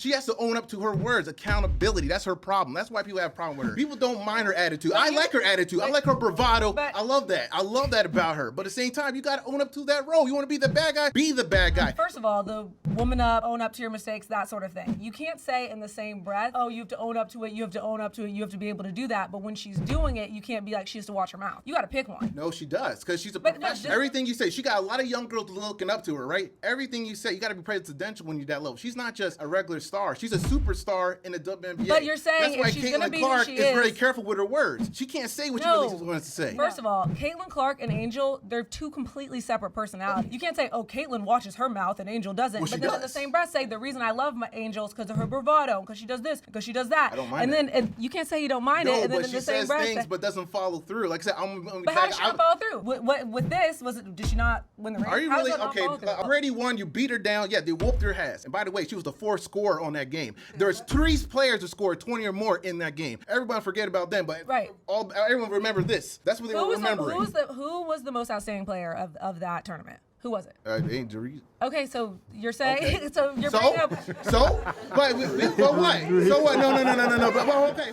She has to own up to her words. Accountability. That's her problem. That's why people have a problem with her. People don't mind her attitude. I like her attitude. I like her bravado. I love that. I love that about her. But at the same time, you got to own up to that role. You want to be the bad guy? Be the bad guy. First of all, the woman up, own up to your mistakes, that sort of thing. You can't say in the same breath, oh, you have to own up to it. You have to own up to it. You have to be able to do that. But when she's doing it, you can't be like, she has to watch her mouth. You got to pick one. No, she does. Because she's a professional. Everything you say, she got a lot of young girls looking up to her, right? Everything you say, you got to be presidential when you're that level. She's not just a regular star. She's a superstar in the WNBA. But you're saying that's why if she's going to Caitlin be Clark who she is very careful with her words. She can't say what she really wants to say. First of all, Caitlin Clark and Angel, they're two completely separate personalities. You can't say, oh, Caitlin watches her mouth and Angel doesn't. Well, but then in the same breath say, the reason I love my Angel is because of her bravado, because she does this, because she does that. I don't mind that. And you can't say you don't mind it. And then but in she the same says breath things but doesn't follow through. Like I said, but how did she not follow through? With this, did she not win the race? Are you really? Okay, already won. You beat her down. Yeah, they whooped her ass. And by the way, she was the fourth scorer on that game. There's 3 players who scored 20 or more in that game. Everybody forget about them, but everyone remember this. That's what they were remembering. Who was the most outstanding player of that tournament? Who was it? Angel Reese. Okay, so you're saying But what? So what? No. But okay.